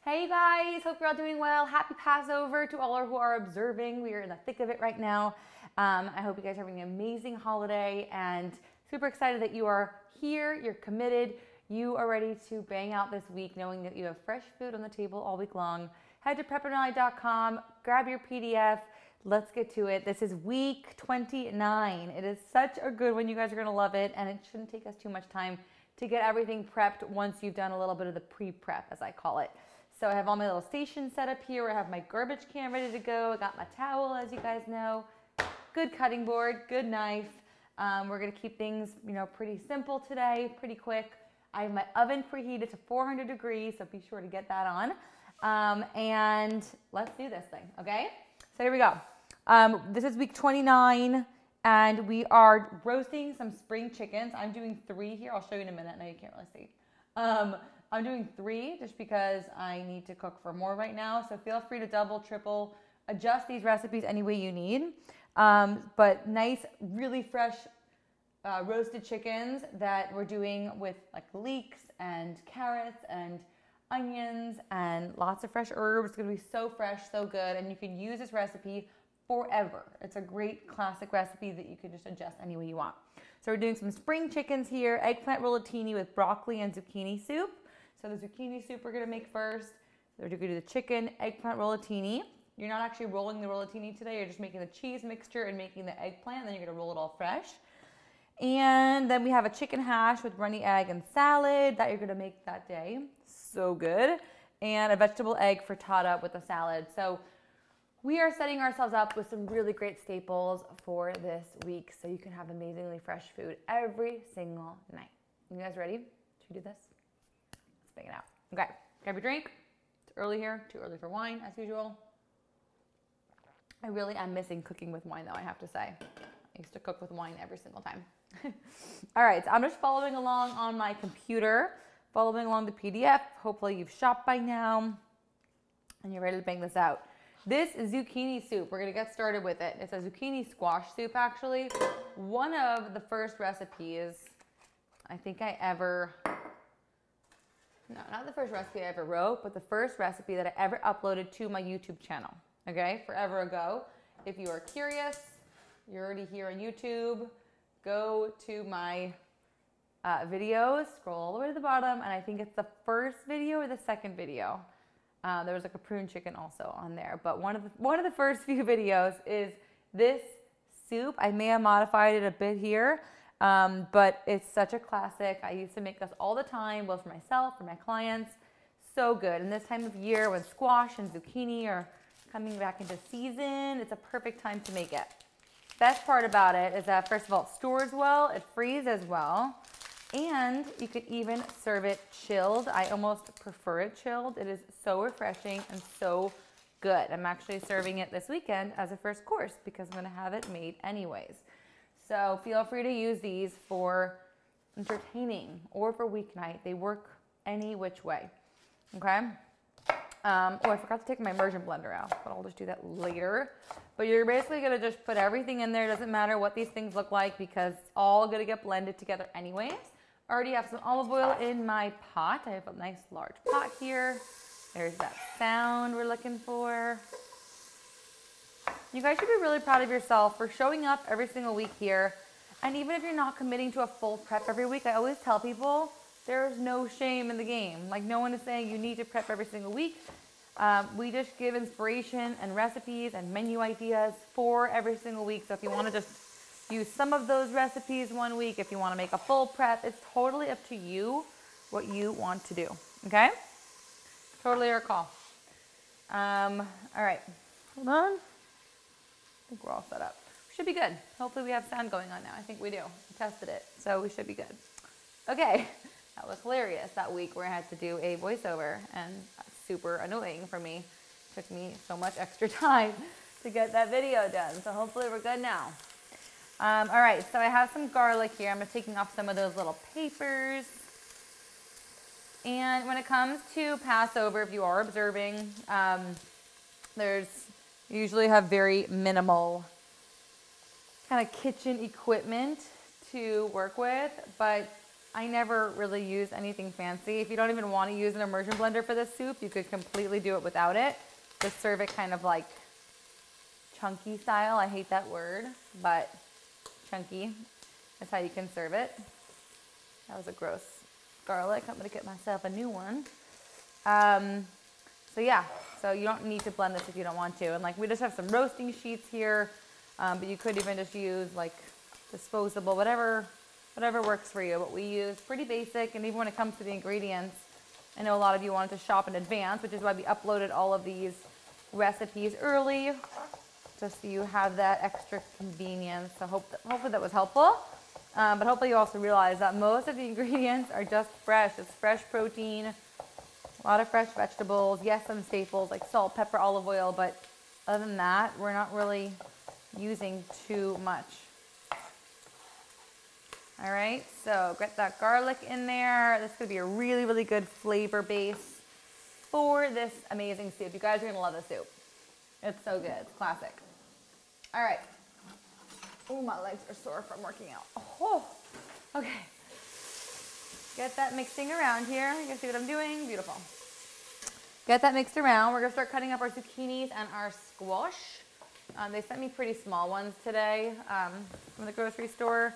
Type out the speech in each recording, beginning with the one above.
Hey guys, hope you're all doing well. Happy Passover to all who are observing. We are in the thick of it right now. I hope you guys are having an amazing holiday and super excited that you are here, you're committed, you are ready to bang out this week knowing that you have fresh food on the table all week long. Head to prepandronny.com, grab your PDF, let's get to it. This is week 29. It is such a good one. You guys are gonna love it, and it shouldn't take us too much time to get everything prepped once you've done a little bit of the pre-prep, as I call it. So I have all my little stations set up here. I have my garbage can ready to go. I got my towel, as you guys know. Good cutting board, good knife. We're gonna keep things, pretty simple today, pretty quick. I have my oven preheated to 400 degrees, so be sure to get that on. And let's do this thing, okay? So here we go. This is week 29, and we are roasting some spring chickens. I'm doing 3 here. I'll show you in a minute. No, you can't really see. I'm doing 3 just because I need to cook for more right now. So feel free to double, triple, adjust these recipes any way you need. But nice, really fresh roasted chickens that we're doing with like leeks and carrots and onions and lots of fresh herbs. It's gonna be so fresh, so good. And you can use this recipe forever. It's a great classic recipe that you can just adjust any way you want. So we're doing some spring chickens here, eggplant rollatini with broccoli and zucchini soup. So the zucchini soup we're gonna make first. We're gonna do the chicken eggplant rollatini. You're not actually rolling the rollatini today, you're just making the cheese mixture and making the eggplant, then you're gonna roll it all fresh. And then we have a chicken hash with runny egg and salad that you're gonna make that day. So good. And a vegetable egg frittata with a salad. So we are setting ourselves up with some really great staples for this week so you can have amazingly fresh food every single night. You guys ready to do this? Let's bang it out. Okay, grab your drink. It's early here, too early for wine as usual. I really am missing cooking with wine though, I have to say. I used to cook with wine every single time. All right, so I'm just following along on my computer, following along the PDF. Hopefully you've shopped by now and you're ready to bang this out. This is zucchini soup. We're gonna get started with it. It's a zucchini squash soup, actually. One of the first recipes I think I ever, no, not the first recipe I ever wrote, but the first recipe that I ever uploaded to my YouTube channel, okay, forever ago. If you are curious, you're already here on YouTube, go to my videos, scroll all the way to the bottom, and I think it's the first video or the second video. There was like a prune chicken also on there, but one of the first few videos is this soup. I may have modified it a bit here, but it's such a classic. I used to make this all the time, both for myself, for my clients. So good. And this time of year when squash and zucchini are coming back into season, it's a perfect time to make it. Best part about it is that, first of all, it stores well, it freezes well, and you could even serve it chilled. I almost prefer it chilled. It is so refreshing and so good. I'm actually serving it this weekend as a first course because I'm gonna have it made anyways. So feel free to use these for entertaining or for weeknight. They work any which way, okay? Oh, I forgot to take my immersion blender out, but I'll just do that later. But you're basically gonna just put everything in there. It doesn't matter what these things look like because it's all gonna get blended together anyways. I already have some olive oil in my pot. I have a nice large pot here. There's that sound we're looking for. You guys should be really proud of yourself for showing up every single week here. And even if you're not committing to a full prep every week, I always tell people there's no shame in the game. Like, no one is saying you need to prep every single week. We just give inspiration and recipes and menu ideas for every single week. So if you want to just use some of those recipes one week, if you want to make a full prep, it's totally up to you what you want to do, okay? Totally your call. All right, hold on. I think we're all set up. We should be good. Hopefully we have sound going on now. I think we do. We tested it, so we should be good. Okay, that was hilarious that week where I had to do a voiceover, and super annoying for me. It took me so much extra time to get that video done, so hopefully we're good now. All right, so I have some garlic here. I'm just taking off some of those little papers. And when it comes to Passover, if you are observing, there's usually have very minimal kind of kitchen equipment to work with, but I never really use anything fancy. If you don't even want to use an immersion blender for this soup, you could completely do it without it. Just serve it kind of like chunky style. I hate that word, but chunky is how you can serve it. That was a gross garlic. I'm gonna get myself a new one. So yeah, so you don't need to blend this if you don't want to. And like we just have some roasting sheets here, but you could even just use like disposable, whatever works for you. But we use pretty basic, and even when it comes to the ingredients, I know a lot of you wanted to shop in advance, which is why we uploaded all of these recipes early, just so you have that extra convenience. So hopefully that was helpful. But hopefully you also realize that most of the ingredients are just fresh. It's fresh protein, a lot of fresh vegetables. Yes, some staples like salt, pepper, olive oil, but other than that, we're not really using too much. All right, so get that garlic in there. This could be a really, really good flavor base for this amazing soup. You guys are gonna love this soup. It's so good, it's classic. All right. Oh, my legs are sore from working out. Oh, okay. Get that mixing around here. You guys see what I'm doing? Beautiful. Get that mixed around. We're gonna start cutting up our zucchinis and our squash. They sent me pretty small ones today from the grocery store.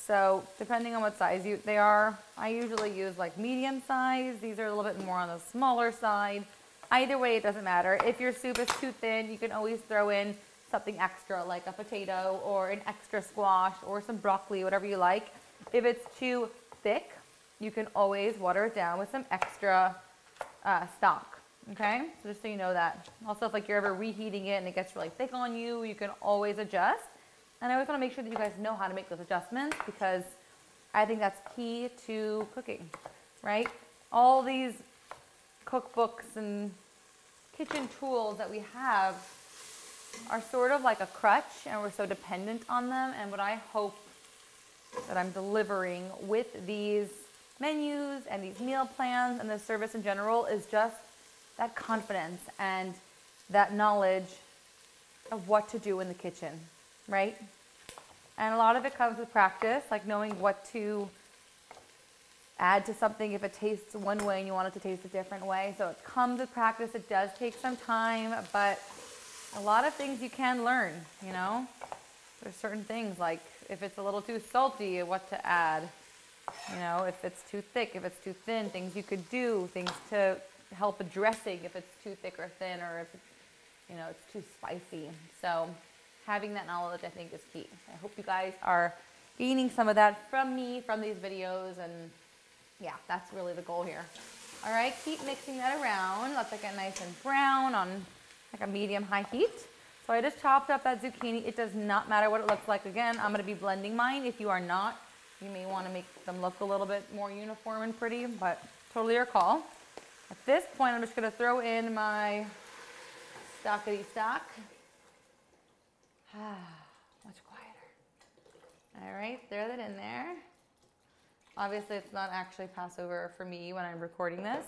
So depending on what size they are, I usually use like medium size. These are a little bit more on the smaller side. Either way, it doesn't matter. If your soup is too thin, you can always throw in something extra like a potato or an extra squash or some broccoli, whatever you like. If it's too thick, you can always water it down with some extra stock, okay? So just so you know that. Also, if like you're ever reheating it and it gets really thick on you, you can always adjust. And I always want to make sure that you guys know how to make those adjustments, because I think that's key to cooking, right? All these cookbooks and kitchen tools that we have are sort of like a crutch, and we're so dependent on them. And what I hope that I'm delivering with these menus and these meal plans and the service in general is just that confidence and that knowledge of what to do in the kitchen, right? And a lot of it comes with practice, like knowing what to add to something if it tastes one way and you want it to taste a different way. So it comes with practice. It does take some time, but a lot of things you can learn, you know? There's certain things like if it's a little too salty, what to add. You know, if it's too thick, if it's too thin, things you could do, things to help a dressing if it's too thick or thin, or if it's, you know, it's too spicy. So having that knowledge, I think, is key. I hope you guys are gaining some of that from me, from these videos, and yeah, that's really the goal here. All right, keep mixing that around. Let that get nice and brown on like a medium-high heat. So I just chopped up that zucchini. It does not matter what it looks like. Again, I'm gonna be blending mine. If you are not, you may wanna make them look a little bit more uniform and pretty, but totally your call. At this point, I'm just gonna throw in my stockity stock. Much quieter. All right, throw that in there. Obviously, it's not actually Passover for me when I'm recording this,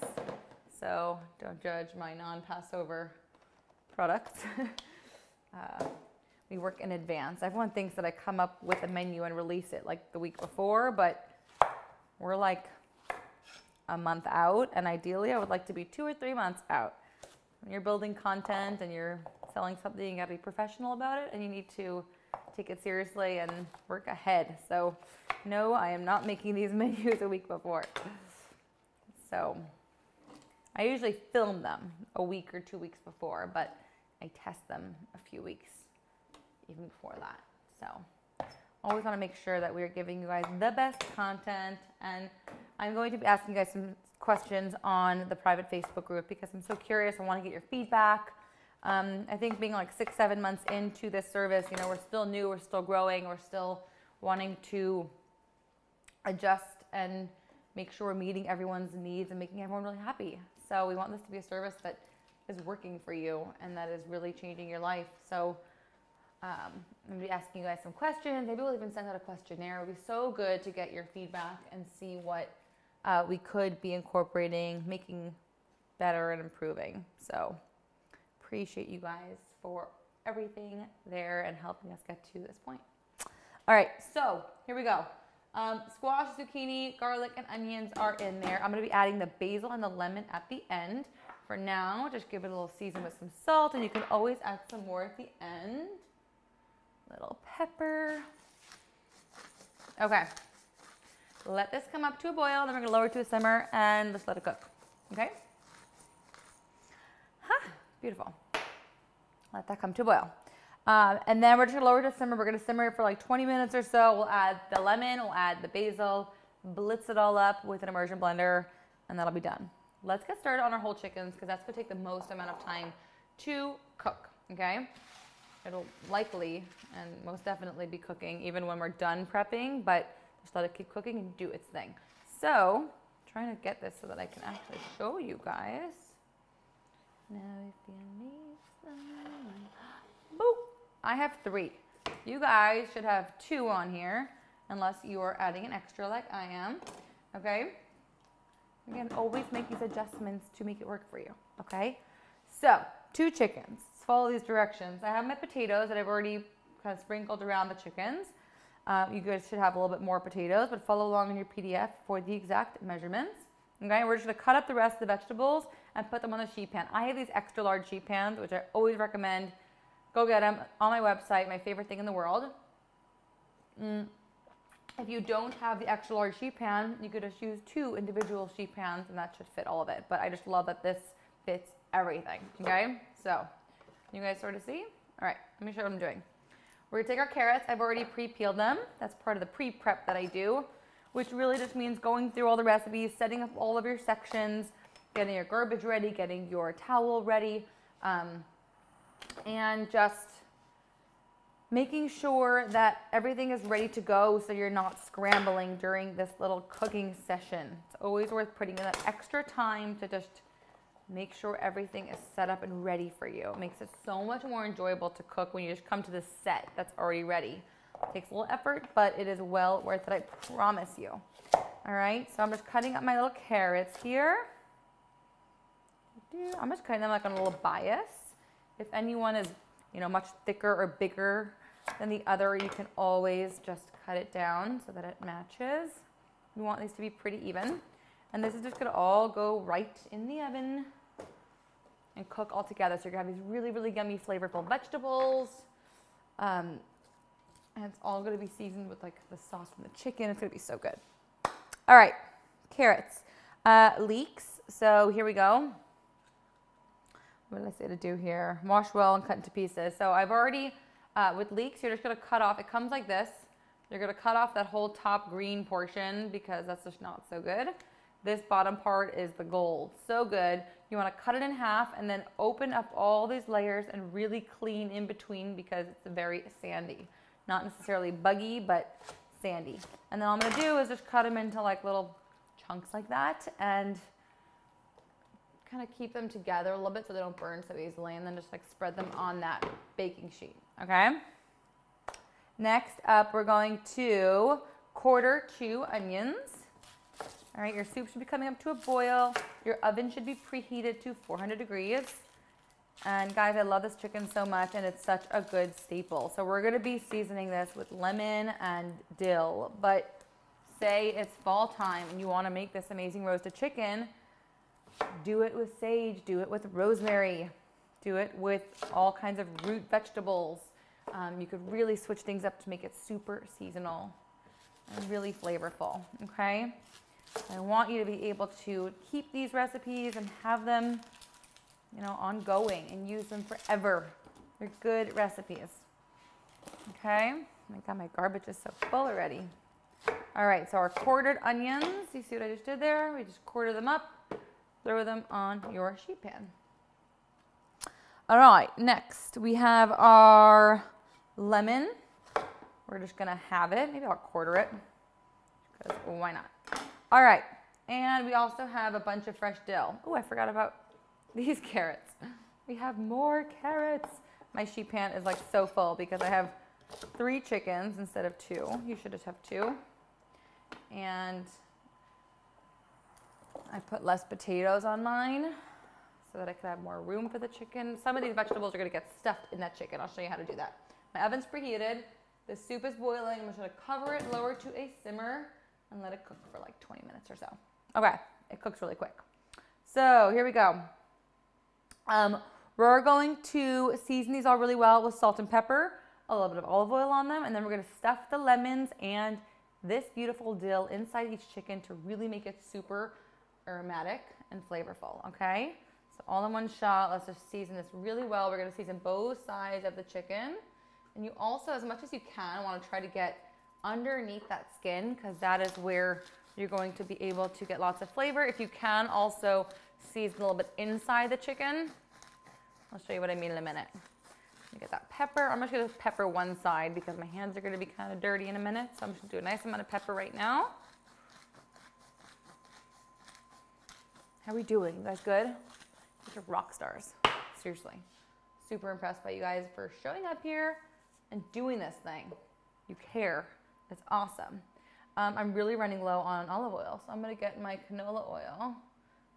so don't judge my non-Passover products. We work in advance. Everyone thinks that I come up with a menu and release it like the week before, but we're like a month out, and ideally I would like to be 2 or 3 months out. When you're building content and you're selling something, you gotta be professional about it, and you need to take it seriously and work ahead. So no, I am not making these menus a week before. So I usually film them a week or 2 weeks before, but I test them a few weeks even before that. So always want to make sure that we're giving you guys the best content, and I'm going to be asking you guys some questions on the private Facebook group because I'm so curious. I want to get your feedback. I think being like 6-7 months into this service, you know, we're still new, we're still growing, we're still wanting to adjust and make sure we're meeting everyone's needs and making everyone really happy. So we want this to be a service that is working for you and that is really changing your life. So I'm going to be asking you guys some questions. Maybe we'll even send out a questionnaire. It would be so good to get your feedback and see what we could be incorporating, making better and improving. So appreciate you guys for everything there and helping us get to this point. All right, so here we go. Squash, zucchini, garlic, and onions are in there. I'm going to be adding the basil and the lemon at the end. For now, just give it a little season with some salt, and you can always add some more at the end. Little pepper. Okay. Let this come up to a boil, then we're going to lower it to a simmer, and let's let it cook. Okay? Beautiful. Let that come to a boil. And then we're just gonna lower it to simmer. We're gonna simmer it for like 20 minutes or so. We'll add the lemon, we'll add the basil, blitz it all up with an immersion blender, and that'll be done. Let's get started on our whole chickens because that's gonna take the most amount of time to cook, okay? It'll likely and most definitely be cooking even when we're done prepping, but just let it keep cooking and do its thing. So, I'm trying to get this so that I can actually show you guys. Now if you need some, boop. I have 3. You guys should have 2 on here, unless you are adding an extra like I am, okay? Again, always make these adjustments to make it work for you, okay? So, 2 chickens. Let's follow these directions. I have my potatoes that I've already kind of sprinkled around the chickens. You guys should have a little bit more potatoes, but follow along in your PDF for the exact measurements. Okay, we're just gonna cut up the rest of the vegetables and put them on the sheet pan. I have these extra large sheet pans, which I always recommend. Go get them on my website, my favorite thing in the world. If you don't have the extra large sheet pan, you could just use 2 individual sheet pans and that should fit all of it. But I just love that this fits everything, okay? So, you guys sort of see? All right, let me show you what I'm doing. We're gonna take our carrots. I've already pre-peeled them. That's part of the pre-prep that I do, which really just means going through all the recipes, setting up all of your sections, getting your garbage ready, getting your towel ready, and just making sure that everything is ready to go so you're not scrambling during this little cooking session. It's always worth putting in that extra time to just make sure everything is set up and ready for you. It makes it so much more enjoyable to cook when you just come to the set that's already ready. It takes a little effort, but it is well worth it, I promise you. All right, so I'm just cutting up my little carrots here. I'm just cutting them like on a little bias. If anyone is, you know, much thicker or bigger than the other, you can always just cut it down so that it matches. We want these to be pretty even. And this is just gonna all go right in the oven and cook all together. So you're gonna have these really, really yummy, flavorful vegetables. And it's all gonna be seasoned with like the sauce from the chicken. It's gonna be so good. All right, carrots. Leeks, so here we go. What did I say to do here? Wash well and cut into pieces. So I've already, with leeks, you're just gonna cut off, it comes like this. You're gonna cut off that whole top green portion because that's just not so good. This bottom part is the gold, so good. You wanna cut it in half and then open up all these layers and really clean in between because it's very sandy. Not necessarily buggy, but sandy. And then all I'm gonna do is just cut them into like little chunks like that and kind of keep them together a little bit so they don't burn so easily, and then just like spread them on that baking sheet, okay? Next up, we're going to quarter 2 onions. All right, your soup should be coming up to a boil. Your oven should be preheated to 400 degrees. And guys, I love this chicken so much and it's such a good staple. So we're gonna be seasoning this with lemon and dill, but say it's fall time and you wanna make this amazing roasted chicken, do it with sage, do it with rosemary, do it with all kinds of root vegetables. You could really switch things up to make it super seasonal and really flavorful, okay? I want you to be able to keep these recipes and have them, you know, ongoing and use them forever. They're good recipes, okay? My God, my garbage is so full already. All right, so our quartered onions, you see what I just did there? We just quarter them up. Throw them on your sheet pan. All right, next we have our lemon. We're just gonna have it. Maybe I'll quarter it, because why not? All right, and we also have a bunch of fresh dill. Oh, I forgot about these carrots. We have more carrots. My sheet pan is like so full because I have 3 chickens instead of 2. You should just have 2. And I put less potatoes on mine so that I could have more room for the chicken. Some of these vegetables are gonna get stuffed in that chicken. I'll show you how to do that. My oven's preheated. The soup is boiling. I'm just gonna cover it, lower to a simmer, and let it cook for like 20 minutes or so. Okay, it cooks really quick. So here we go. We're going to season these all really well with salt and pepper, a little bit of olive oil on them, and then we're gonna stuff the lemons and this beautiful dill inside each chicken to really make it super aromatic and flavorful, okay? So all in one shot, let's just season this really well. We're gonna season both sides of the chicken. And you also, as much as you can, wanna try to get underneath that skin because that is where you're going to be able to get lots of flavor. If you can, also season a little bit inside the chicken. I'll show you what I mean in a minute. You get that pepper. I'm just gonna pepper one side because my hands are gonna be kind of dirty in a minute. So I'm just gonna do a nice amount of pepper right now. How are we doing? You guys good? These are rock stars. Seriously. Super impressed by you guys for showing up here and doing this thing. You care. It's awesome. I'm really running low on olive oil, so I'm gonna get my canola oil,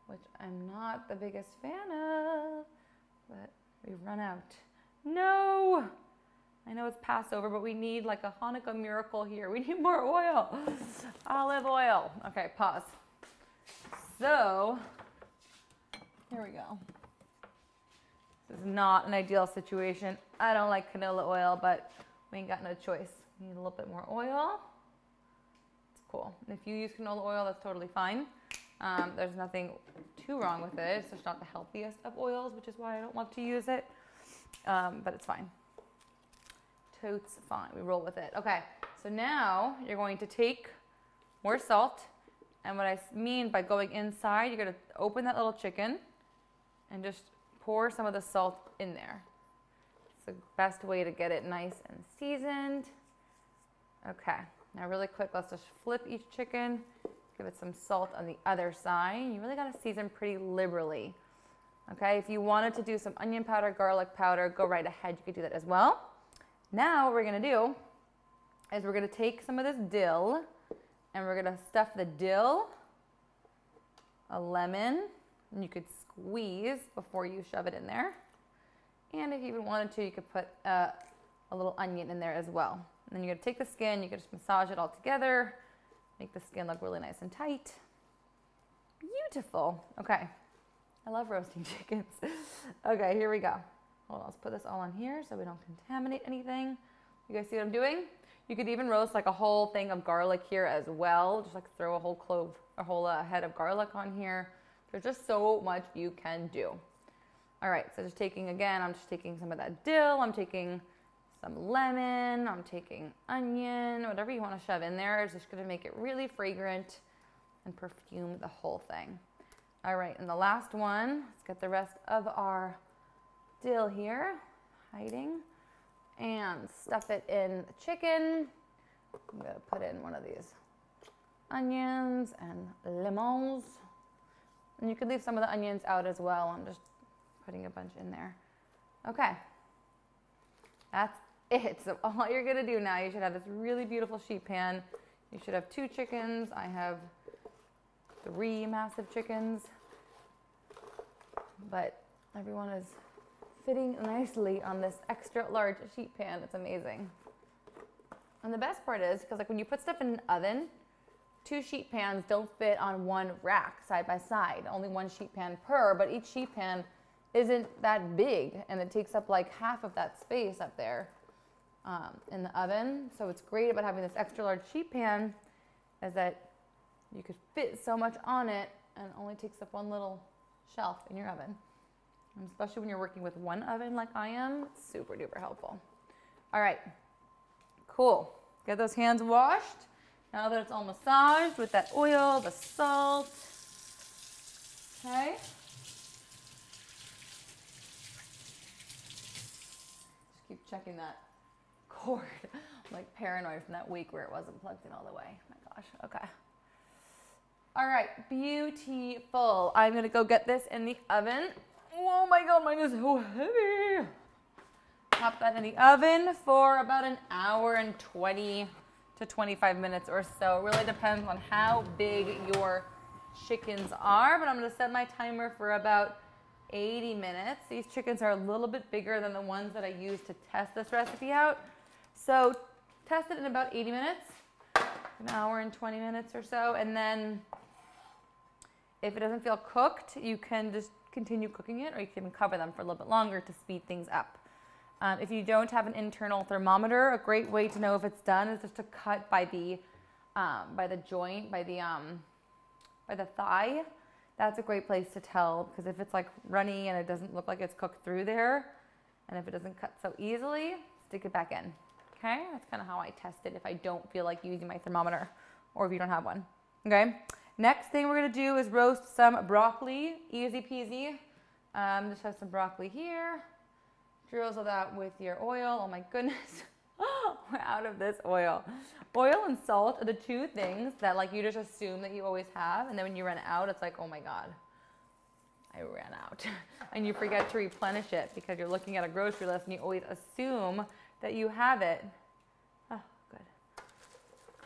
which I'm not the biggest fan of, but we've run out. No! I know it's Passover, but we need like a Hanukkah miracle here. We need more oil. Olive oil. Okay, pause. So, here we go. This is not an ideal situation. I don't like canola oil, but we ain't got no choice. We need a little bit more oil. It's cool. And if you use canola oil, that's totally fine. There's nothing too wrong with it. It's just not the healthiest of oils, which is why I don't love to use it. But it's fine. Totes fine. We roll with it. Okay, so now you're going to take more salt. And what I mean by going inside, you're going to open that little chicken and just pour some of the salt in there. It's the best way to get it nice and seasoned. Okay, now really quick, let's just flip each chicken. Give it some salt on the other side. You really got to season pretty liberally. Okay, if you wanted to do some onion powder, garlic powder, go right ahead. You could do that as well. Now what we're gonna do is we're gonna take some of this dill and we're gonna stuff the dill, a lemon, and you could squeeze before you shove it in there. And if you even wanted to, you could put a little onion in there as well. And then you're gonna take the skin, you can just massage it all together, make the skin look really nice and tight. Beautiful. Okay. I love roasting chickens. Okay, here we go. Hold on, let's put this all on here so we don't contaminate anything. You guys see what I'm doing? You could even roast like a whole thing of garlic here as well. Just like throw a whole clove, a whole head of garlic on here. There's just so much you can do. All right, so just taking, again, I'm just taking some of that dill. I'm taking some lemon. I'm taking onion, whatever you want to shove in there. It's just going to make it really fragrant and perfume the whole thing. All right, and the last one, let's get the rest of our dill here, hiding, and stuff it in the chicken. I'm gonna put in one of these onions and lemons. And you could leave some of the onions out as well. I'm just putting a bunch in there. Okay, that's it. So all you're gonna do now, you should have this really beautiful sheet pan. You should have 2 chickens. I have 3 massive chickens, but everyone is fitting nicely on this extra large sheet pan. It's amazing. And the best part is, because like when you put stuff in an oven, 2 sheet pans don't fit on one rack side by side, only 1 sheet pan per, but each sheet pan isn't that big and it takes up like half of that space up there in the oven. So what's great about having this extra large sheet pan is that you could fit so much on it and it only takes up one little shelf in your oven. And especially when you're working with one oven like I am, it's super duper helpful. All right, cool. Get those hands washed. Now that it's all massaged with that oil, the salt, okay. Just keep checking that cord. I'm like paranoid from that week where it wasn't plugged in all the way. Oh my gosh, okay. All right, beautiful. I'm gonna go get this in the oven. Oh my God, mine is so heavy. Pop that in the oven for about an hour and 20 to 25 minutes or so. It really depends on how big your chickens are, but I'm gonna set my timer for about 80 minutes. These chickens are a little bit bigger than the ones that I used to test this recipe out. So test it in about 80 minutes, an hour and 20 minutes or so. And then if it doesn't feel cooked, you can just continue cooking it, or you can cover them for a little bit longer to speed things up. If you don't have an internal thermometer, a great way to know if it's done is just to cut by the joint, by the thigh. That's a great place to tell, because if it's like runny and it doesn't look like it's cooked through there, and if it doesn't cut so easily, stick it back in. Okay, that's kind of how I test it if I don't feel like using my thermometer, or if you don't have one. Okay, next thing we're gonna do is roast some broccoli. Easy peasy. Just have some broccoli here. Drizzle that with your oil. Oh my goodness, we're out of this oil. Oil and salt are the two things that like you just assume that you always have, and then when you run out, it's like, oh my God, I ran out. And you forget to replenish it because you're looking at a grocery list and you always assume that you have it. Oh, good.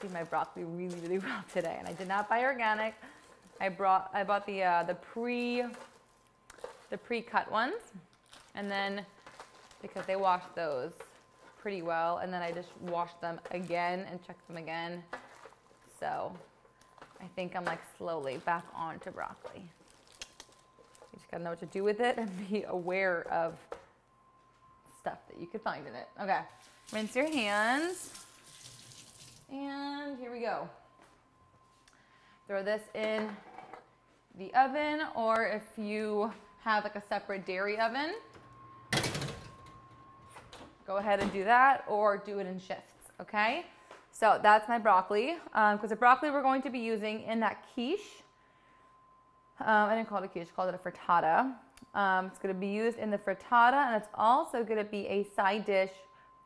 See my broccoli really, really well today, and I did not buy organic. I bought the pre-cut ones, and then because they wash those pretty well, and then I just washed them again and checked them again. So I think I'm like slowly back onto broccoli. You just gotta know what to do with it and be aware of stuff that you could find in it. Okay, rinse your hands, and here we go. Throw this in the oven, or if you have like a separate dairy oven, go ahead and do that, or do it in shifts, okay? So that's my broccoli, because the broccoli we're going to be using in that quiche, I didn't call it a quiche, I called it a frittata. It's gonna be used in the frittata, and it's also gonna be a side dish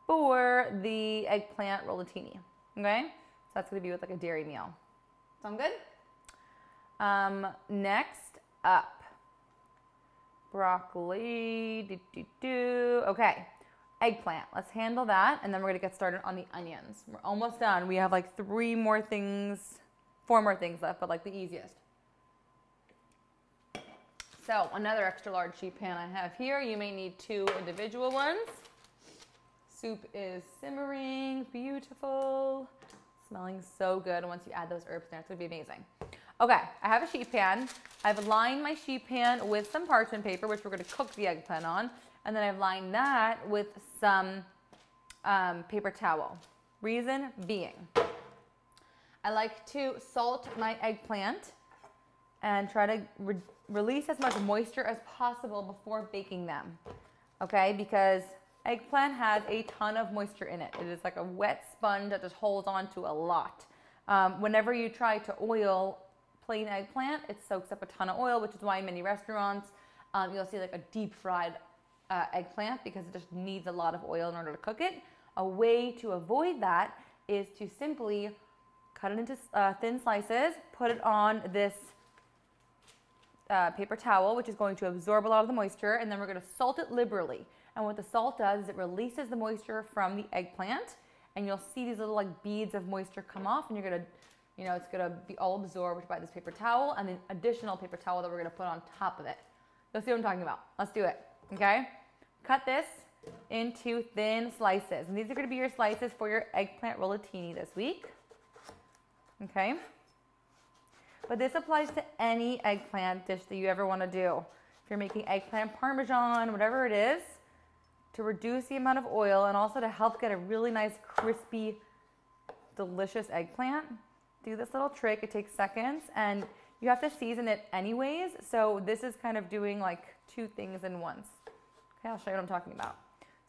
for the eggplant rollatini, okay? So that's gonna be with like a dairy meal. Sound good? Next up, broccoli, okay. Eggplant, let's handle that, and then we're gonna get started on the onions. We're almost done. We have like 4 more things left, but like the easiest. So another extra large sheet pan I have here. You may need 2 individual ones. Soup is simmering, beautiful. Smelling so good. Once you add those herbs in there, it's gonna be amazing. Okay, I have a sheet pan. I've lined my sheet pan with some parchment paper, which we're gonna cook the eggplant on. And then I've lined that with some paper towel. Reason being, I like to salt my eggplant and try to release as much moisture as possible before baking them, okay? Because eggplant has a ton of moisture in it. It is like a wet sponge that just holds on to a lot. Whenever you try to oil plain eggplant, it soaks up a ton of oil, which is why in many restaurants you'll see like a deep fried eggplant, because it just needs a lot of oil in order to cook it. A way to avoid that is to simply cut it into thin slices, put it on this paper towel, which is going to absorb a lot of the moisture, and then we're going to salt it liberally. And what the salt does is it releases the moisture from the eggplant, and you'll see these little like beads of moisture come off, and you're going to, you know, it's going to be all absorbed by this paper towel and an additional paper towel that we're going to put on top of it. You'll see what I'm talking about. Let's do it. Okay, cut this into thin slices, and these are going to be your slices for your eggplant rollatini this week. Okay, but this applies to any eggplant dish that you ever want to do. If you're making eggplant parmesan, whatever it is, to reduce the amount of oil and also to help get a really nice crispy delicious eggplant, do this little trick. It takes seconds, and you have to season it anyways, so this is kind of doing like 2 things in once. Okay, I'll show you what I'm talking about.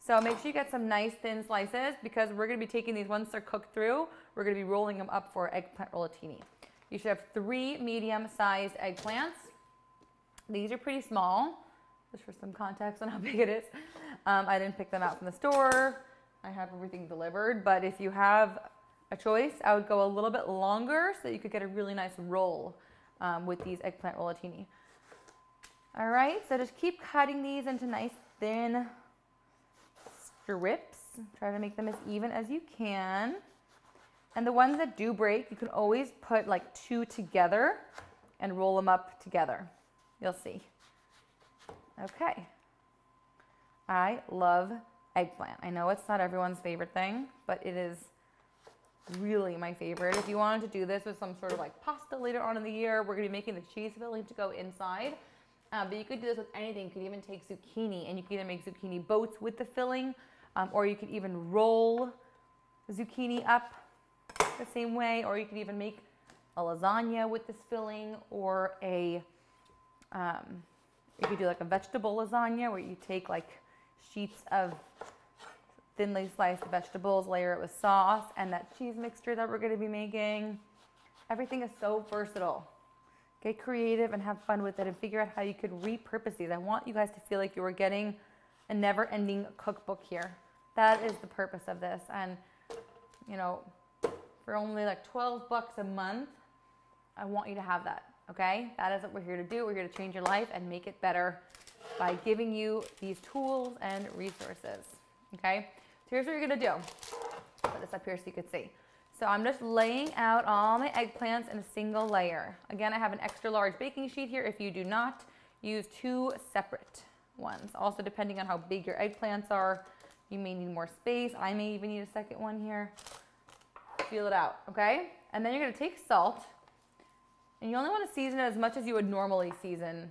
So make sure you get some nice thin slices, because we're going to be taking these, once they're cooked through, we're going to be rolling them up for eggplant rollatini. You should have 3 medium-sized eggplants. These are pretty small, just for some context on how big it is. I didn't pick them out from the store. I have everything delivered, but if you have a choice, I would go a little bit longer so that you could get a really nice roll with these eggplant rollatini. All right, so just keep cutting these into nice thin strips. Try to make them as even as you can. And the ones that do break, you can always put like 2 together and roll them up together. You'll see. Okay. I love eggplant. I know it's not everyone's favorite thing, but it is really my favorite. If you wanted to do this with some sort of like pasta later on in the year, we're gonna be making the cheese filling to go inside. But you could do this with anything. You could even take zucchini, and you could either make zucchini boats with the filling, or you could even roll zucchini up the same way, or you could even make a lasagna with this filling, or a you could do like a vegetable lasagna where you take like sheets of thinly sliced vegetables, layer it with sauce and that cheese mixture that we're going to be making. Everything is so versatile. Get creative and have fun with it and figure out how you could repurpose these. I want you guys to feel like you are getting a never-ending cookbook here. That is the purpose of this. And, you know, for only like 12 bucks a month, I want you to have that, okay? That is what we're here to do. We're here to change your life and make it better by giving you these tools and resources, okay? So here's what you're gonna do. Put this up here so you can see. So I'm just laying out all my eggplants in a single layer. Again, I have an extra large baking sheet here. If you do not, use 2 separate ones. Also, depending on how big your eggplants are, you may need more space. I may even need a second one here. Feel it out, okay? And then you're gonna take salt, and you only wanna season it as much as you would normally season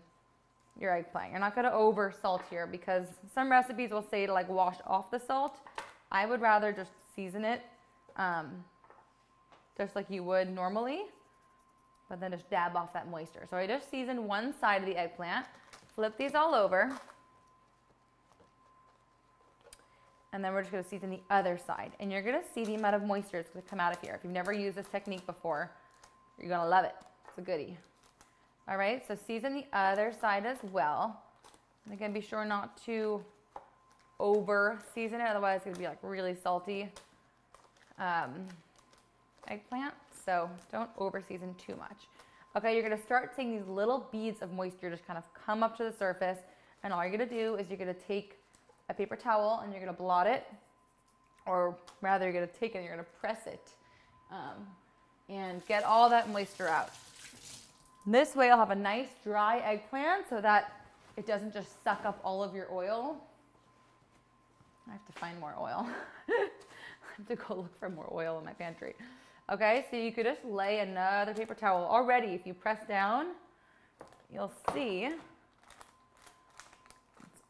your eggplant. You're not gonna over salt here because some recipes will say to like wash off the salt. I would rather just season it just like you would normally, but then just dab off that moisture. So I just seasoned one side of the eggplant, flip these all over, and then we're just gonna season the other side. And you're gonna see the amount of moisture that's gonna come out of here. If you've never used this technique before, you're gonna love it. It's a goodie. All right, so season the other side as well. And again, be sure not to over season it, otherwise it's gonna be like really salty eggplant. So don't over season too much. Okay, you're gonna start seeing these little beads of moisture just kind of come up to the surface. And all you're gonna do is you're gonna take a paper towel and you're gonna blot it, or rather you're gonna take it and you're gonna press it and get all that moisture out. This way I'll have a nice dry eggplant so that it doesn't just suck up all of your oil. I have to find more oil. I have to go look for more oil in my pantry. Okay, so you could just lay another paper towel. Already, if you press down, you'll see it's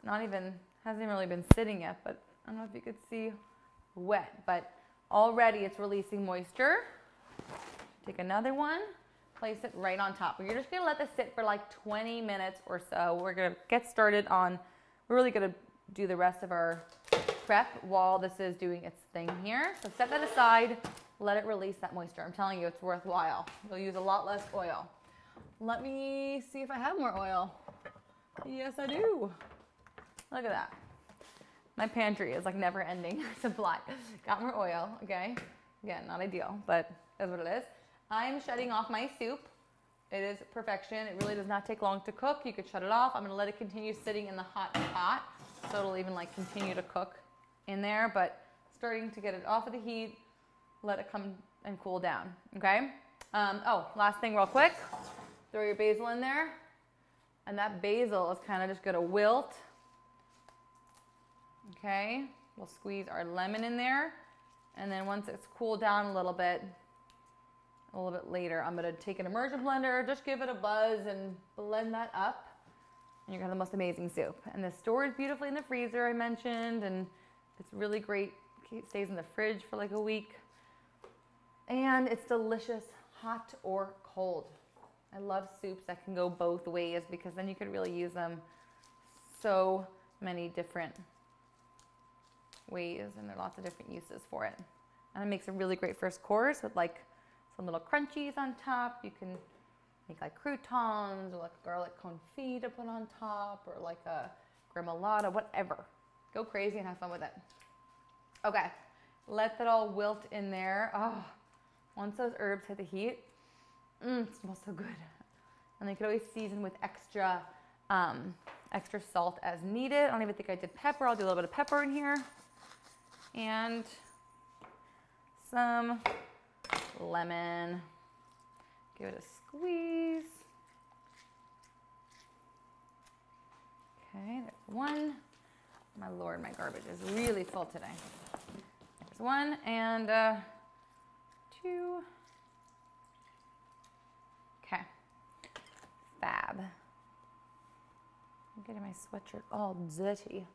not even, hasn't even really been sitting yet, but I don't know if you could see wet, but already it's releasing moisture. Take another one, place it right on top. You're just gonna let this sit for like 20 minutes or so. We're gonna get started on, we're really gonna do the rest of our prep while this is doing its thing here. So set that aside, let it release that moisture. I'm telling you, it's worthwhile. You'll use a lot less oil. Let me see if I have more oil. Yes, I do. Look at that. My pantry is like never ending supply. Got more oil, okay? Again, not ideal, but that's what it is. I'm shutting off my soup. It is perfection. It really does not take long to cook. You could shut it off. I'm gonna let it continue sitting in the hot pot, so it'll even like continue to cook in there, but starting to get it off of the heat, let it come and cool down, okay? Oh, last thing real quick, throw your basil in there, and that basil is kind of just gonna wilt, okay? We'll squeeze our lemon in there, and then once it's cooled down a little bit later, I'm gonna take an immersion blender, just give it a buzz and blend that up, and you're gonna have the most amazing soup. And this stores beautifully in the freezer, I mentioned, and it's really great. It stays in the fridge for like a week. And it's delicious, hot or cold. I love soups that can go both ways because then you could really use them so many different ways, and there are lots of different uses for it. And it makes a really great first course with like some little crunchies on top. You can make like croutons or like garlic confit to put on top, or like a gremolata, whatever. Go crazy and have fun with it. Okay, let that all wilt in there. Oh, once those herbs hit the heat, it smells so good. And you can always season with extra salt as needed. I don't even think I did pepper. I'll do a little bit of pepper in here. And some lemon. Give it a squeeze. Okay, there's one. My Lord, my garbage is really full today. There's one, and 2. Okay. Fab. I'm getting my sweatshirt all dirty.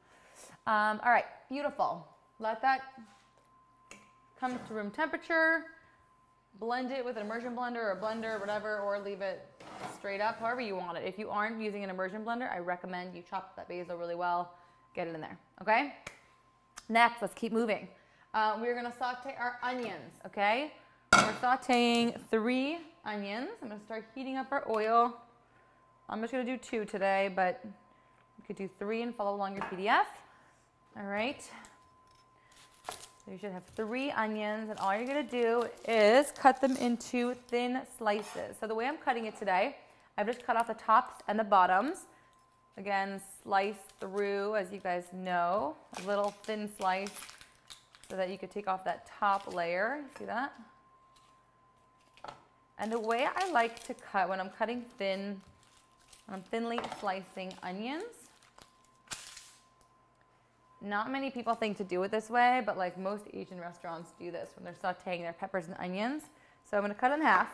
All right, beautiful. Let that come to room temperature. Blend it with an immersion blender or a blender or whatever, or leave it straight up, however you want it. If you aren't using an immersion blender, I recommend you chop that basil really well, get it in there, okay? Next, let's keep moving. We're gonna saute our onions, okay? We're sauteing 3 onions. I'm gonna start heating up our oil. I'm just gonna do 2 today, but you could do 3 and follow along your PDF. All right. So you should have 3 onions, and all you're gonna do is cut them into thin slices. So the way I'm cutting it today, I've just cut off the tops and the bottoms. Again, slice through, as you guys know, a little thin slice so that you could take off that top layer. See that? And the way I like to cut when I'm cutting thin, when I'm thinly slicing onions, not many people think to do it this way, but like most Asian restaurants do this when they're sauteing their peppers and onions. So I'm gonna cut in half,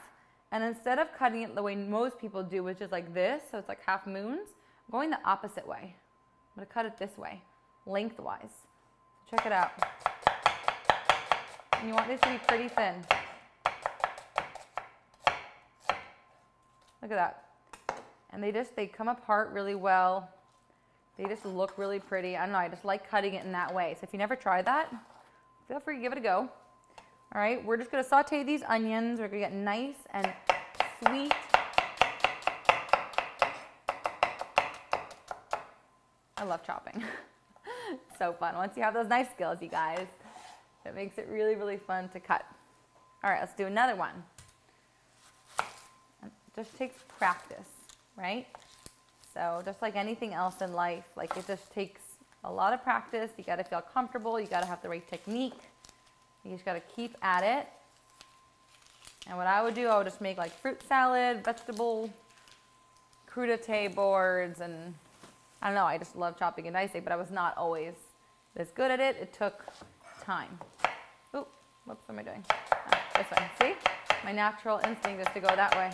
and instead of cutting it the way most people do, which is like this, so it's like half moons, I'm going the opposite way. I'm gonna cut it this way, lengthwise. So check it out. And you want this to be pretty thin. Look at that. And they come apart really well. They just look really pretty. I don't know, I just like cutting it in that way. So if you never tried that, feel free to give it a go. All right, we're just gonna saute these onions. We're gonna get nice and sweet. I love chopping. It's so fun. Once you have those knife skills, you guys, it makes it really, really fun to cut. All right, let's do another one. It just takes practice, right? So just like anything else in life, like it just takes a lot of practice. You gotta feel comfortable. You gotta have the right technique. You just gotta keep at it. And what I would do, I would just make like fruit salad, vegetable crudité boards, and I don't know, I just love chopping and dicing, but I was not always this good at it. It took time. Ooh, whoops, what am I doing? This way, see? My natural instinct is to go that way.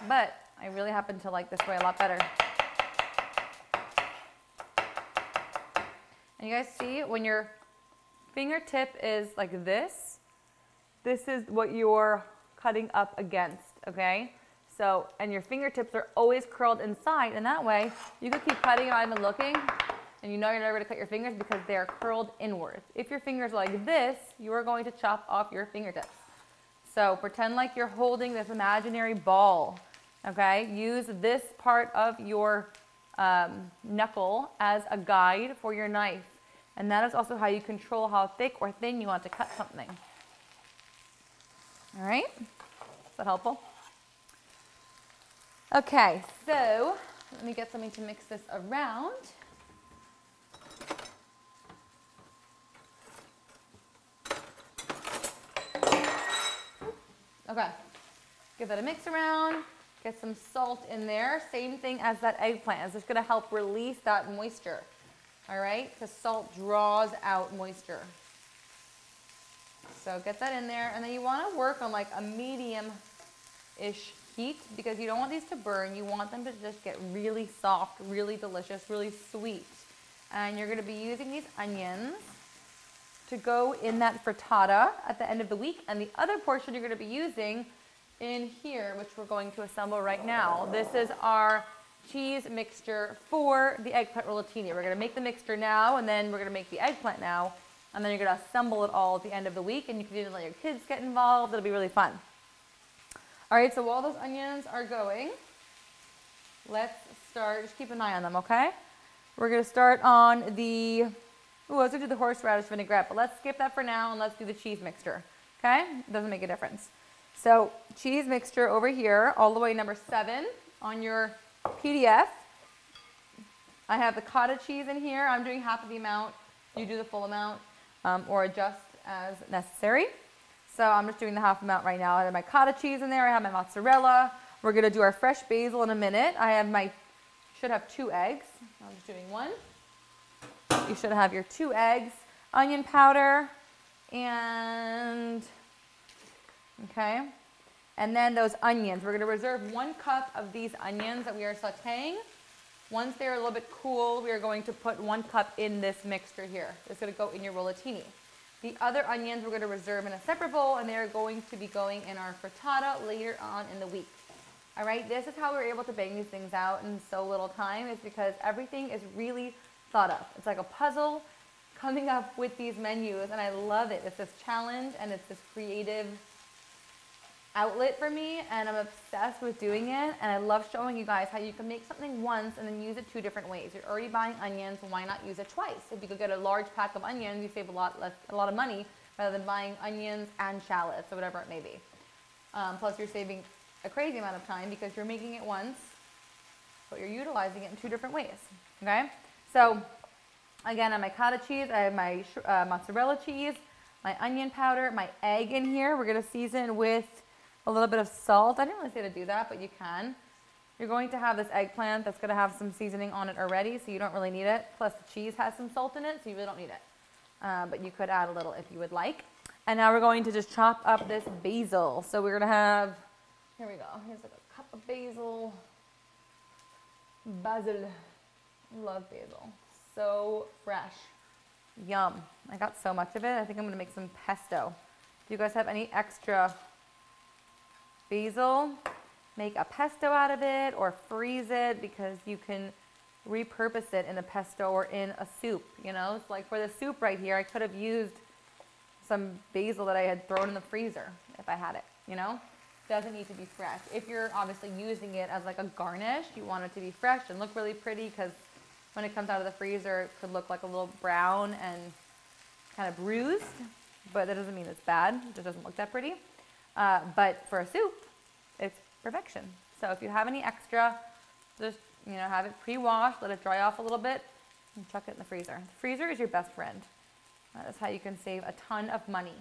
But I really happen to like this way a lot better. And you guys see, when your fingertip is like this is what you're cutting up against, okay? So, and your fingertips are always curled inside, and that way you can keep cutting without even looking, and you know you're never gonna cut your fingers because they are curled inwards. If your fingers are like this, you are going to chop off your fingertips. So pretend like you're holding this imaginary ball. Okay, use this part of your knuckle as a guide for your knife. And that is also how you control how thick or thin you want to cut something. All right, is that helpful? Okay, so let me get something to mix this around. Okay, give that a mix around. Get some salt in there. Same thing as that eggplant. It's just gonna help release that moisture. All right, because salt draws out moisture. So get that in there, and then you wanna work on like a medium-ish heat because you don't want these to burn. You want them to just get really soft, really delicious, really sweet. And you're gonna be using these onions to go in that frittata at the end of the week, and the other portion you're gonna be using in here, which we're going to assemble right now. This is our cheese mixture for the eggplant rollatini. We're gonna make the mixture now, and then we're gonna make the eggplant now, and then you're gonna assemble it all at the end of the week, and you can even let your kids get involved. It'll be really fun. All right, so while those onions are going, let's start, just keep an eye on them, okay? We're gonna start on the, I was gonna do the horseradish vinaigrette, but let's skip that for now, and let's do the cheese mixture, okay? It doesn't make a difference. So cheese mixture over here, all the way number 7 on your PDF. I have the cottage cheese in here. I'm doing half of the amount. You do the full amount or adjust as necessary. So I'm just doing the half amount right now. I have my cottage cheese in there. I have my mozzarella. We're gonna do our fresh basil in a minute. I have should have 2 eggs. I'm just doing 1. You should have your 2 eggs, onion powder, and okay? And then those onions, we're gonna reserve 1 cup of these onions that we are sauteing. Once they're a little bit cool, we are going to put 1 cup in this mixture here. It's gonna go in your rollatini. The other onions we're gonna reserve in a separate bowl, and they're going to be going in our frittata later on in the week. All right, this is how we're able to bang these things out in so little time, is because everything is really thought of. It's like a puzzle coming up with these menus, and I love it. It's this challenge, and it's this creative outlet for me, and I'm obsessed with doing it, and I love showing you guys how you can make something once and then use it 2 different ways. You're already buying onions, why not use it twice? If you could get a large pack of onions, you save a lot of money rather than buying onions and shallots or whatever it may be. Plus you're saving a crazy amount of time because you're making it once, but you're utilizing it in 2 different ways, okay? So again, on my cottage cheese, I have my mozzarella cheese, my onion powder, my egg in here. We're gonna season with a little bit of salt. I didn't really say to do that, but you can. You're going to have this eggplant that's gonna have some seasoning on it already, so you don't really need it. Plus the cheese has some salt in it, so you really don't need it. But you could add a little if you would like. And now we're going to just chop up this basil. So we're gonna have, here we go. Here's like a cup of basil. Basil. Love basil. So fresh. Yum. I got so much of it. I think I'm gonna make some pesto. Do you guys have any extra basil? Make a pesto out of it or freeze it, because you can repurpose it in a pesto or in a soup, you know? It's like for the soup right here, I could have used some basil that I had thrown in the freezer if I had it, you know? Doesn't need to be fresh. If you're obviously using it as like a garnish, you want it to be fresh and look really pretty, because when it comes out of the freezer, it could look like a little brown and kind of bruised, but that doesn't mean it's bad. It just doesn't look that pretty. But for a soup, it's perfection. So if you have any extra, just, you know, have it pre-washed, let it dry off a little bit, and chuck it in the freezer. The freezer is your best friend. That is how you can save a ton of money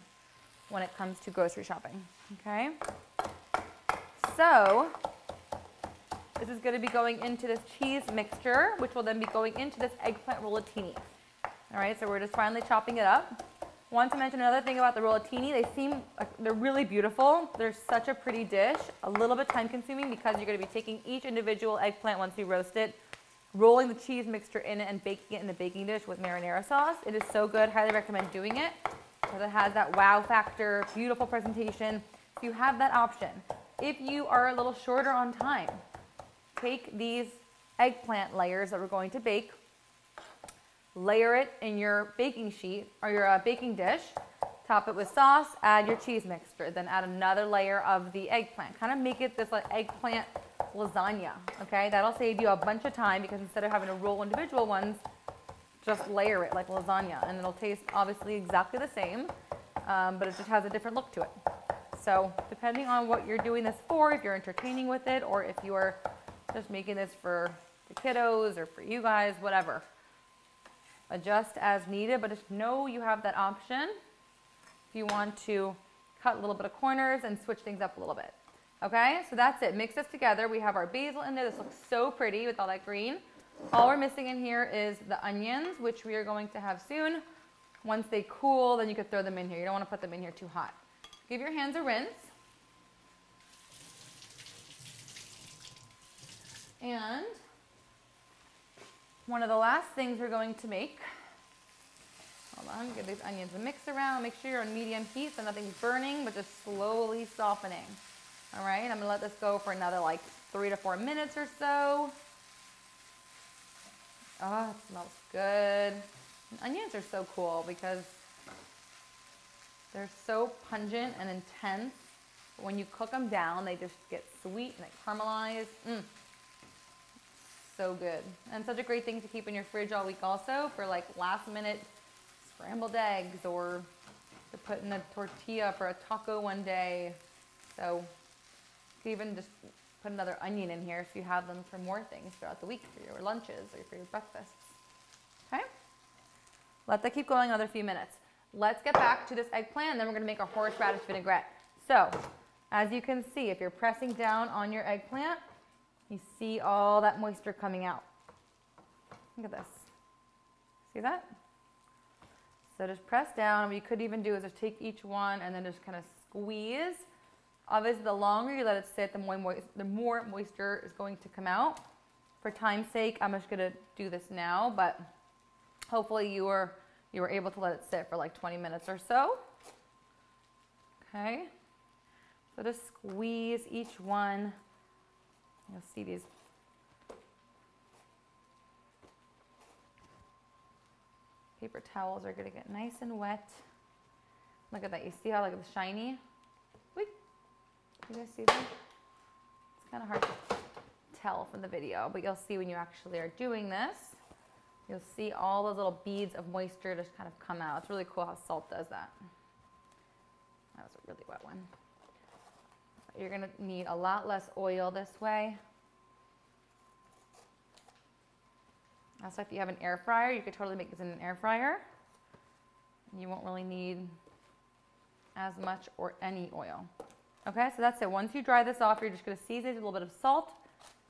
when it comes to grocery shopping, okay? So this is gonna be going into this cheese mixture, which will then be going into this eggplant rollatini. All right, so we're just finally chopping it up. Want to mention another thing about the rollatini. They're really beautiful. They're such a pretty dish. A little bit time consuming because you're going to be taking each individual eggplant once you roast it, rolling the cheese mixture in it and baking it in a baking dish with marinara sauce. It is so good. Highly recommend doing it because it has that wow factor, beautiful presentation. So you have that option. If you are a little shorter on time, take these eggplant layers that we're going to bake, layer it in your baking sheet or your baking dish, top it with sauce, add your cheese mixture, then add another layer of the eggplant. Kind of make it this like eggplant lasagna, okay? That'll save you a bunch of time because instead of having to roll individual ones, just layer it like lasagna, and it'll taste obviously exactly the same, but it just has a different look to it. So depending on what you're doing this for, if you're entertaining with it or if you're just making this for the kiddos or for you guys, whatever. Adjust as needed, but just know you have that option if you want to cut a little bit of corners and switch things up a little bit. Okay, so that's it. Mix this together. We have our basil in there. This looks so pretty with all that green. All we're missing in here is the onions, which we are going to have soon. Once they cool, then you could throw them in here. You don't want to put them in here too hot. Give your hands a rinse. And one of the last things we're going to make, hold on, give these onions a mix around. Make sure you're on medium heat so nothing's burning, but just slowly softening. All right, I'm gonna let this go for another like 3 to 4 minutes or so. Oh, it smells good. And onions are so cool because they're so pungent and intense. But when you cook them down, they just get sweet and they caramelize. So good. And such a great thing to keep in your fridge all week also for like last minute scrambled eggs or to put in a tortilla for a taco one day. So you can even just put another onion in here so you have them for more things throughout the week for your lunches or for your breakfasts. Okay? Let that keep going another few minutes. Let's get back to this eggplant and then we're gonna make our horseradish vinaigrette. So, as you can see, if you're pressing down on your eggplant, you see all that moisture coming out. Look at this. See that? So just press down. What you could even do is just take each one and then just kind of squeeze Obviously, the longer you let it sit, the more moisture is going to come out. For time's sake, I'm just gonna do this now, but hopefully you were able to let it sit for like 20 minutes or so. Okay, so just squeeze each one. You'll see these paper towels are gonna get nice and wet. Look at that, you see how like it's shiny? Wait, you guys see that? It's kind of hard to tell from the video, but you'll see when you actually are doing this, you'll see all those little beads of moisture just kind of come out. It's really cool how salt does that. That was a really wet one. You're gonna need a lot less oil this way. Also, if you have an air fryer, you could totally make this in an air fryer. You won't really need as much or any oil. Okay, so that's it. Once you dry this off, you're just gonna season it with a little bit of salt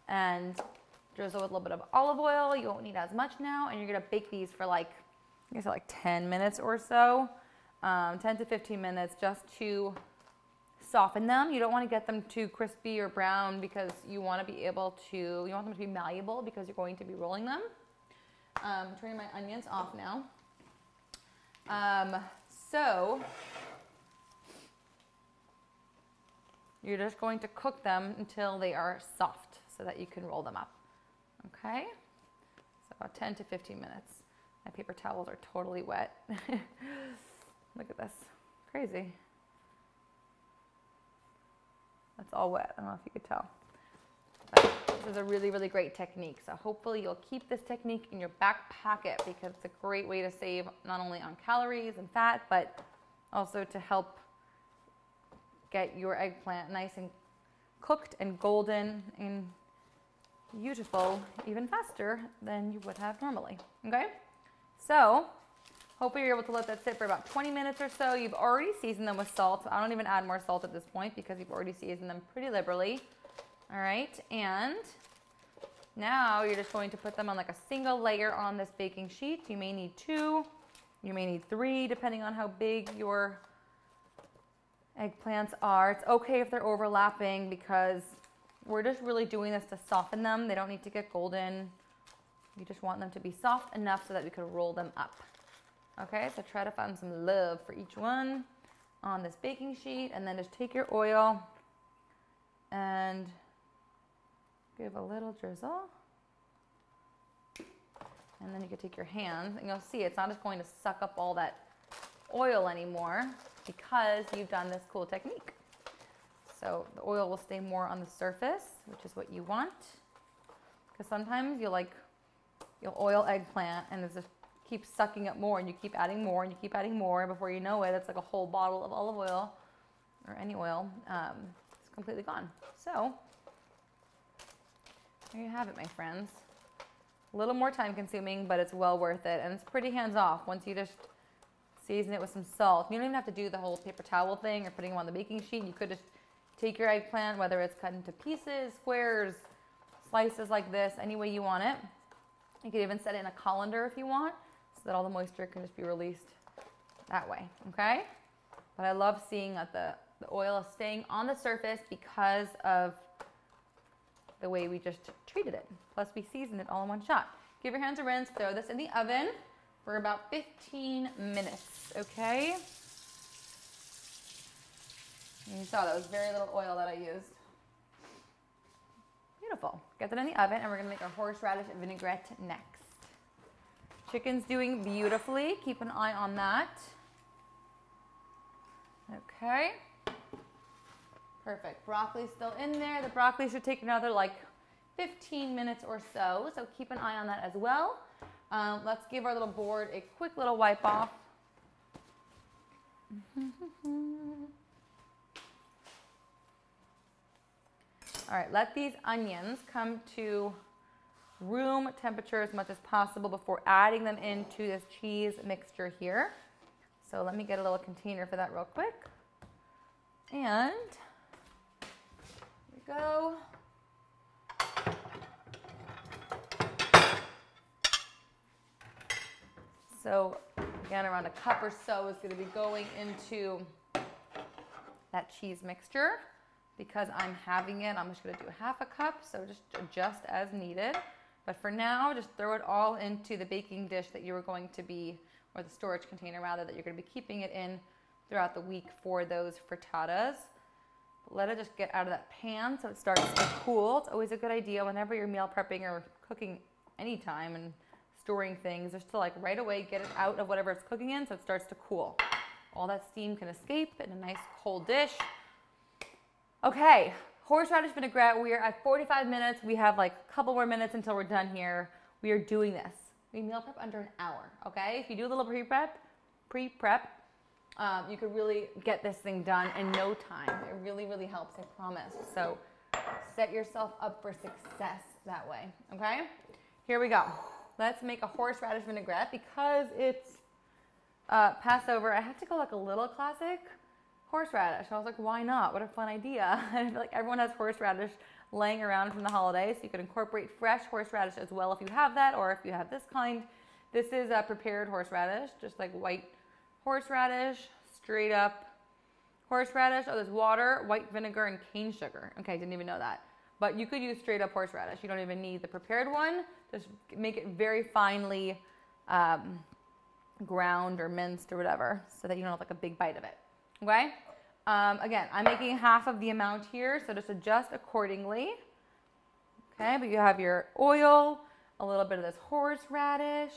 and drizzle with a little bit of olive oil. You won't need as much now, and you're gonna bake these for like, I guess like 10 minutes or so, 10 to 15 minutes just to soften them. You don't want to get them too crispy or brown because you want to be able to, you want them to be malleable because you're going to be rolling them. I'm turning my onions off now. So you're just going to cook them until they are soft so that you can roll them up. Okay, so about 10 to 15 minutes. My paper towels are totally wet. Look at this, crazy. That's all wet, I don't know if you could tell. But this is a really, really great technique. So hopefully you'll keep this technique in your back pocket because it's a great way to save not only on calories and fat, but also to help get your eggplant nice and cooked and golden and beautiful even faster than you would have normally, okay? So hopefully you're able to let that sit for about 20 minutes or so. You've already seasoned them with salt. So I don't even add more salt at this point because you've already seasoned them pretty liberally. All right, and now you're just going to put them on like a single layer on this baking sheet. You may need 2, you may need 3, depending on how big your eggplants are. It's okay if they're overlapping because we're just really doing this to soften them. They don't need to get golden. You just want them to be soft enough so that we can roll them up. Okay, so try to find some love for each one on this baking sheet, and then just take your oil and give a little drizzle. And then you can take your hands, and you'll see it's not just going to suck up all that oil anymore because you've done this cool technique. So the oil will stay more on the surface, which is what you want. Because sometimes you'll oil eggplant and it just keeps sucking up more, and you keep adding more and you keep adding more, and before you know it, it's like a whole bottle of olive oil or any oil. It's completely gone. So there you have it, my friends. A little more time consuming, but it's well worth it, and it's pretty hands off once you just season it with some salt. You don't even have to do the whole paper towel thing or putting them on the baking sheet. You could just take your eggplant, whether it's cut into pieces, squares, slices like this, any way you want it. You could even set it in a colander if you want, so that all the moisture can just be released that way, okay? But I love seeing that the oil is staying on the surface because of the way we just treated it. Plus we seasoned it all in one shot. Give your hands a rinse, throw this in the oven for about 15 minutes, okay? And you saw that was very little oil that I used. Beautiful. Get that in the oven, and we're gonna make our horseradish vinaigrette next. Chicken's doing beautifully. Keep an eye on that. Okay. Perfect. Broccoli's still in there. The broccoli should take another like 15 minutes or so, so keep an eye on that as well. Let's give our little board a quick little wipe off. All right, let these onions come to room temperature as much as possible before adding them into this cheese mixture here. So let me get a little container for that real quick. And here we go. So again, around a cup or so is going to be going into that cheese mixture. because I'm having it, I'm just gonna do half a cup, so just adjust as needed. But for now, just throw it all into the baking dish that you are going to be, or the storage container rather, that you're gonna be keeping it in throughout the week for those frittatas. Let it just get out of that pan so it starts to cool. It's always a good idea whenever you're meal prepping or cooking anytime and storing things, just to like right away get it out of whatever it's cooking in so it starts to cool. All that steam can escape in a nice cold dish. Okay, horseradish vinaigrette, we are at 45 minutes. We have like a couple more minutes until we're done here. We are doing this. We meal prep under an hour, okay? If you do a little pre-prep, you could really get this thing done in no time. It really, really helps, I promise. So set yourself up for success that way, okay? Here we go. Let's make a horseradish vinaigrette. Because it's Passover, I had to go like a little classic horseradish. I was like, why not? What a fun idea. I feel like everyone has horseradish laying around from the holidays, so you can incorporate fresh horseradish as well if you have that, or if you have this kind. This is a prepared horseradish, just like white horseradish, straight up horseradish. Oh, there's water, white vinegar, and cane sugar. Okay, didn't even know that. But you could use straight up horseradish. You don't even need the prepared one. Just make it very finely ground or minced or whatever, so that you don't have like a big bite of it. Okay? Again, I'm making half of the amount here, so just adjust accordingly. Okay, but you have your oil, a little bit of this horseradish,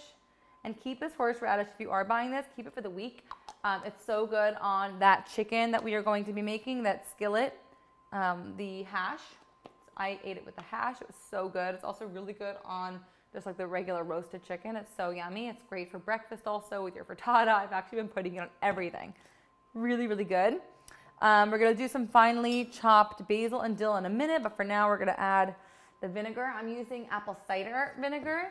and keep this horseradish, if you are buying this, keep it for the week. It's so good on that chicken that we are going to be making, that skillet, the hash. I ate it with the hash. It was so good. It's also really good on just like the regular roasted chicken. It's so yummy. It's great for breakfast also with your frittata. I've actually been putting it on everything. Really, really good. We're going to do some finely chopped basil and dill in a minute, but for now we're going to add the vinegar. I'm using apple cider vinegar.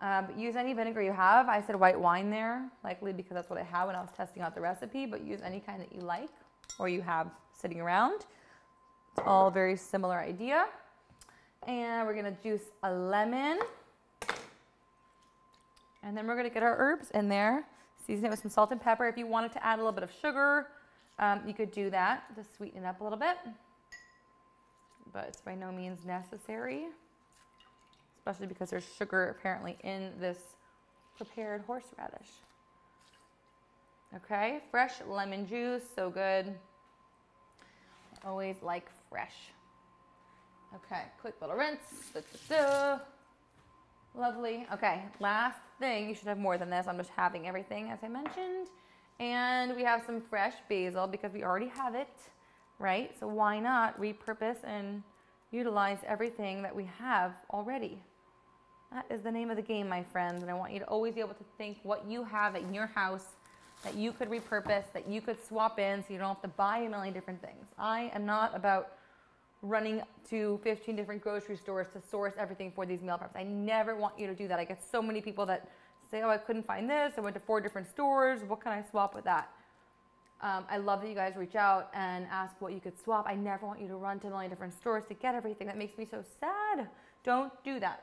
But use any vinegar you have. I said white wine there, likely because that's what I had when I was testing out the recipe, but use any kind that you like or you have sitting around. It's all a very similar idea. And we're gonna juice a lemon. And then we're gonna get our herbs in there. Season it with some salt and pepper. If you wanted to add a little bit of sugar, you could do that to sweeten it up a little bit. But it's by no means necessary, especially because there's sugar apparently in this prepared horseradish. Okay, fresh lemon juice, so good. I always like fresh. Okay, quick little rinse. Lovely. Okay, last thing, you should have more than this. I'm just having everything as I mentioned. And we have some fresh basil because we already have it, right? So why not repurpose and utilize everything that we have already? That is the name of the game, my friends. And I want you to always be able to think what you have in your house that you could repurpose, that you could swap in so you don't have to buy a million different things. I am not about running to 15 different grocery stores to source everything for these meal preps. I never want you to do that. I get so many people that say, oh, I couldn't find this. I went to 4 different stores. What can I swap with that? I love that you guys reach out and ask what you could swap. I never want you to run to a million different stores to get everything. That makes me so sad. Don't do that.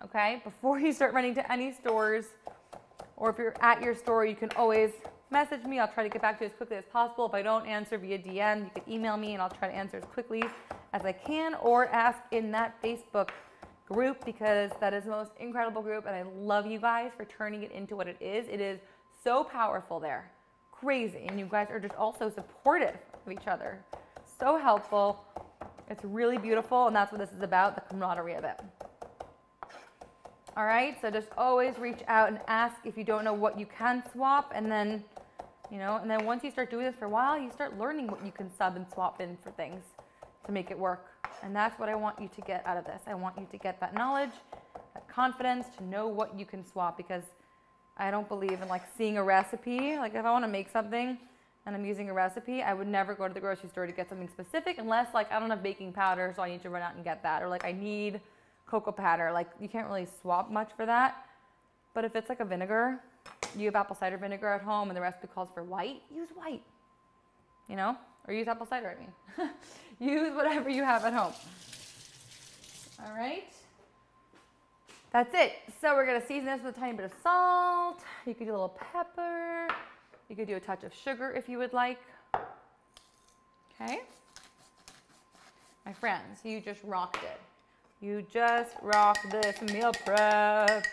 Okay? Before you start running to any stores, or if you're at your store, you can always message me. I'll try to get back to you as quickly as possible. If I don't answer via DM, you can email me and I'll try to answer as quickly as I can, or ask in that Facebook group, because that is the most incredible group and I love you guys for turning it into what it is. It is so powerful there. Crazy. And you guys are just also supportive of each other. So helpful. It's really beautiful, and that's what this is about, the camaraderie of it. All right, so just always reach out and ask if you don't know what you can swap, and then, and then once you start doing this for a while, you start learning what you can sub and swap in for things to make it work. And that's what I want you to get out of this. I want you to get that knowledge, that confidence to know what you can swap, because I don't believe in like seeing a recipe. Like if I want to make something and I'm using a recipe, I would never go to the grocery store to get something specific unless like I don't have baking powder, so I need to run out and get that, or like I need cocoa powder. Like you can't really swap much for that. But if it's like a vinegar, you have apple cider vinegar at home and the recipe calls for white, use white, or use apple cider, I mean. Use whatever you have at home. All right. That's it. So we're going to season this with a tiny bit of salt. You could do a little pepper. You could do a touch of sugar if you would like. Okay. My friends, you just rocked it. You just rocked this meal prep.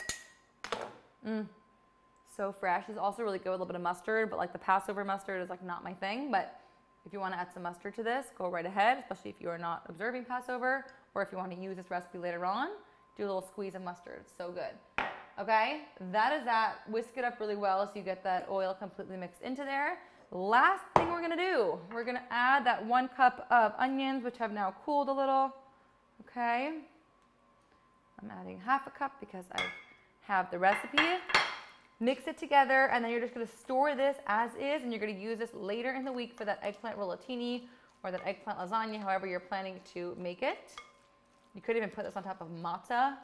So fresh. It's also really good with a little bit of mustard, but like the Passover mustard is like not my thing. But if you want to add some mustard to this, go right ahead, especially if you are not observing Passover, or if you want to use this recipe later on, do a little squeeze of mustard. It's so good. Okay, that is that. Whisk it up really well so you get that oil completely mixed into there. Last thing we're gonna do, we're gonna add that 1 cup of onions, which have now cooled a little. Okay, I'm adding half a cup because I have the recipe. Mix it together, and then you're just gonna store this as is, and you're gonna use this later in the week for that eggplant rollatini or that eggplant lasagna, however you're planning to make it. You could even put this on top of matzah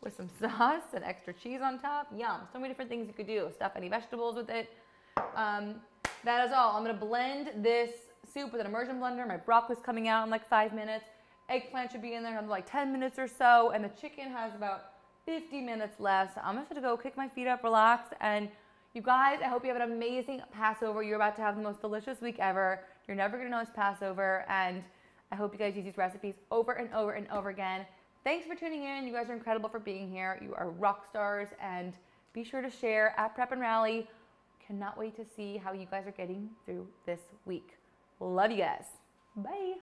with some sauce and extra cheese on top. Yum, so many different things you could do. Stuff any vegetables with it. That is all. I'm gonna blend this soup with an immersion blender. My broccoli's coming out in like 5 minutes. Eggplant should be in there in like 10 minutes or so, and the chicken has about 50 minutes left. So I'm just gonna go kick my feet up, relax, and you guys, I hope you have an amazing Passover. You're about to have the most delicious week ever. You're never gonna know it's Passover, and I hope you guys use these recipes over and over and over again. Thanks for tuning in. You guys are incredible for being here. You are rock stars, and be sure to share at Prep and Rally. Cannot wait to see how you guys are getting through this week. Love you guys. Bye.